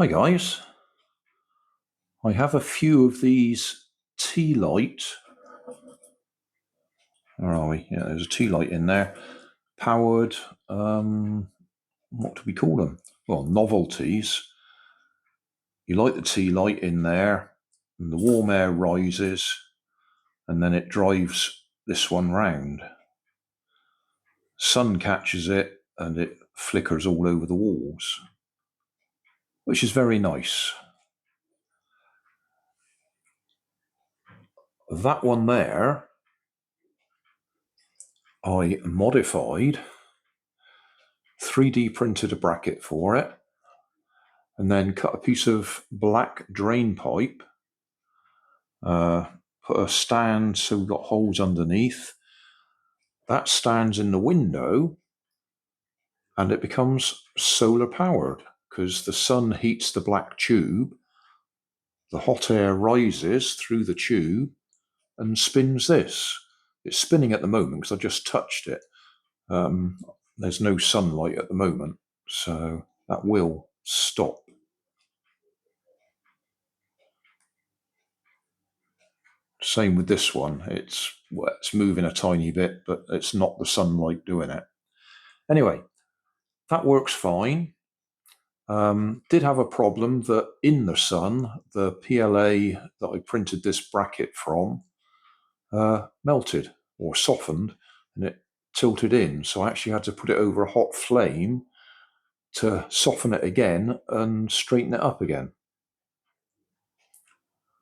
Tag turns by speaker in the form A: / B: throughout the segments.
A: Hi guys, I have a few of these tea light, where are we? Yeah, there's a tea light in there, powered, what do we call them? Well, novelties. You light the tea light in there, and the warm air rises, and then it drives this one round. Sun catches it, and it flickers all over the walls, which is very nice. That one there, I modified, 3D printed a bracket for it, and then cut a piece of black drain pipe, put a stand so we've got holes underneath. That stands in the window and it becomes solar powered because the sun heats the black tube, the hot air rises through the tube and spins this. It's spinning at the moment because I just touched it. There's no sunlight at the moment, so that will stop. Same with this one. It's moving a tiny bit, but it's not the sunlight doing it. Anyway, that works fine. Did have a problem that in the sun, the PLA that I printed this bracket from melted or softened, and it tilted in. So I actually had to put it over a hot flame to soften it again and straighten it up again.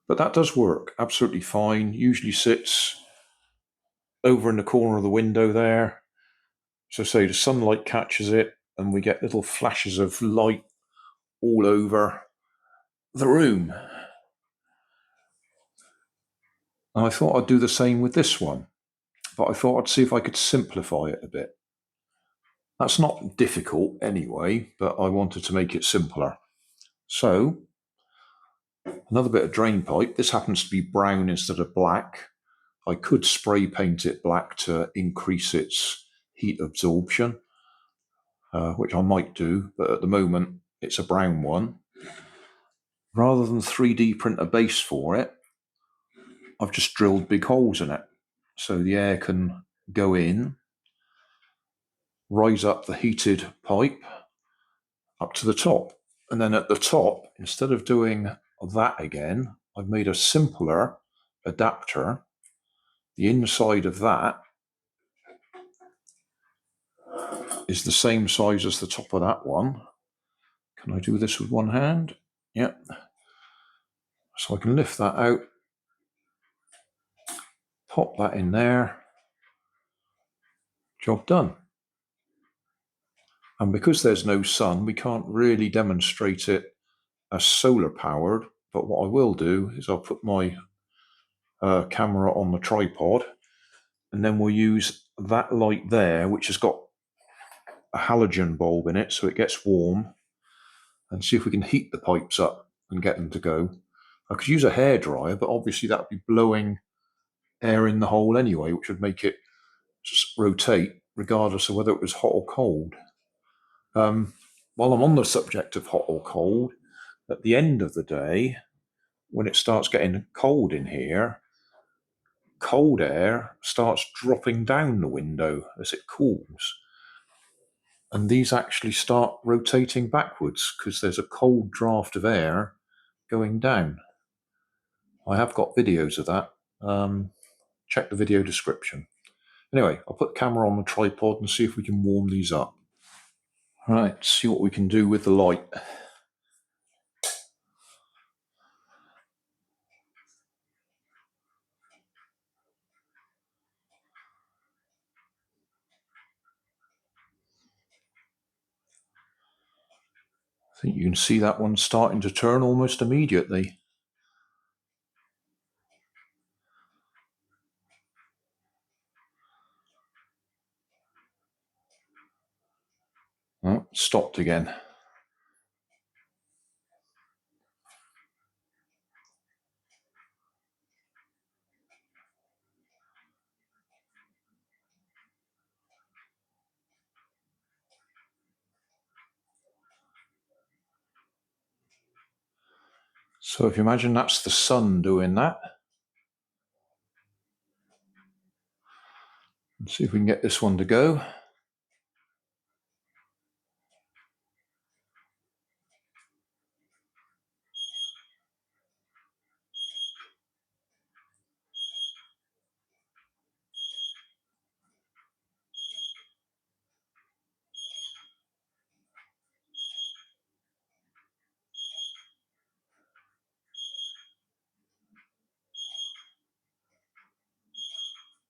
A: But that does work absolutely fine. Usually sits over in the corner of the window there. So say the sunlight catches it and we get little flashes of light all over the room. And I thought I'd do the same with this one, but I thought I'd see if I could simplify it a bit. That's not difficult anyway, but I wanted to make it simpler. So, another bit of drain pipe. This happens to be brown instead of black. I could spray paint it black to increase its heat absorption, which I might do, but at the moment it's a brown one. Rather than 3D print a base for it, I've just drilled big holes in it so the air can go in, rise up the heated pipe up to the top. And then at the top, instead of doing that again, I've made a simpler adapter. The inside of that is the same size as the top of that one. Can I do this with one hand? Yep. So I can lift that out, pop that in there, job done. And because there's no sun, we can't really demonstrate it as solar powered, but what I will do is I'll put my camera on the tripod, and then we'll use that light there, which has got a halogen bulb in it, so it gets warm, and see if we can heat the pipes up and get them to go. I could use a hairdryer, but obviously that would be blowing air in the hole anyway, which would make it rotate regardless of whether it was hot or cold. While I'm on the subject of hot or cold, at the end of the day, when it starts getting cold in here, cold air starts dropping down the window as it cools. And these actually start rotating backwards because there's a cold draft of air going down. I have got videos of that. Check the video description. Anyway, I'll put the camera on the tripod and see if we can warm these up. Right, see what we can do with the light. I think you can see that one starting to turn almost immediately. Oh, stopped again. So if you imagine that's the sun doing that. Let's see if we can get this one to go.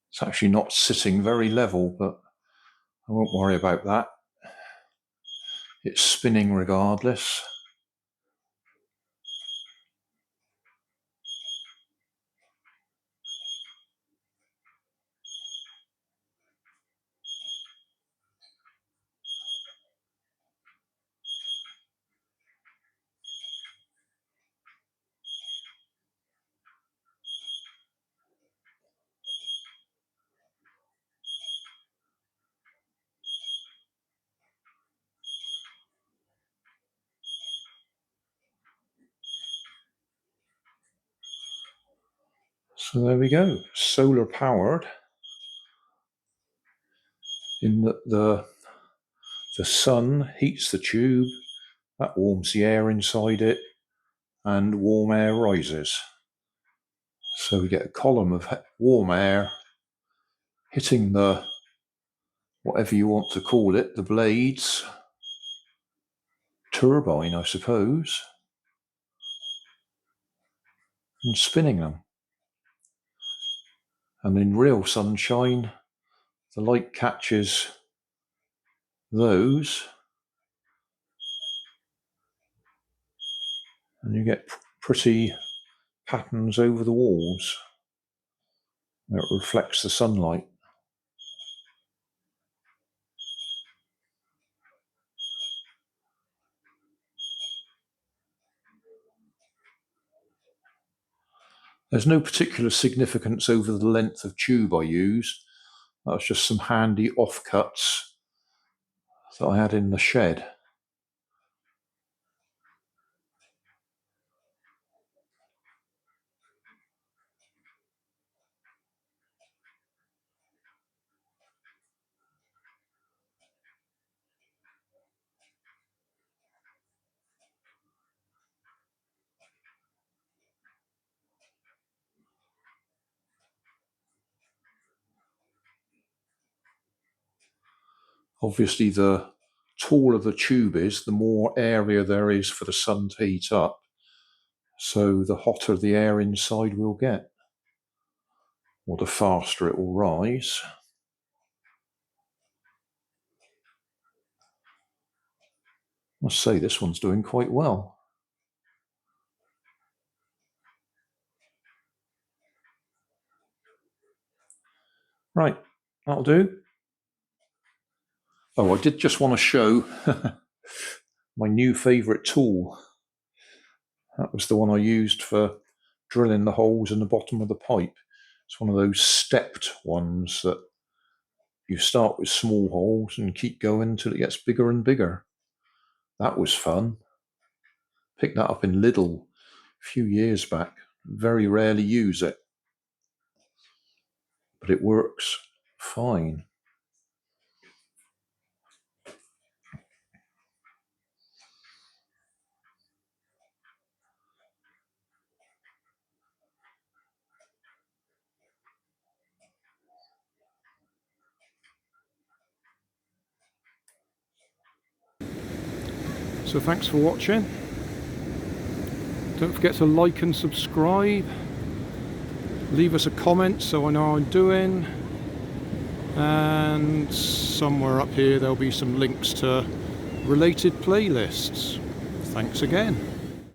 A: It's actually not sitting very level, but I won't worry about that. It's spinning regardless. So there we go, solar powered, in that the sun heats the tube, that warms the air inside it, and warm air rises. So we get a column of warm air hitting the, whatever you want to call it, the blades, turbine I suppose, and spinning them. And in real sunshine, the light catches those, and you get pretty patterns over the walls where it reflects the sunlight. There's no particular significance over the length of tube I used. That was just some handy offcuts that I had in the shed. Obviously, the taller the tube is, the more area there is for the sun to heat up, so the hotter the air inside will get, or the faster it will rise. I must say, this one's doing quite well. Right, that'll do. Oh, I did just want to show my new favourite tool. That was the one I used for drilling the holes in the bottom of the pipe. It's one of those stepped ones that you start with small holes and keep going until it gets bigger and bigger. That was fun. Picked that up in Lidl a few years back. Very rarely use it, but it works fine. So thanks for watching. Don't forget to like and subscribe. Leave us a comment so I know how I'm doing. And somewhere up here there'll be some links to related playlists. Thanks again.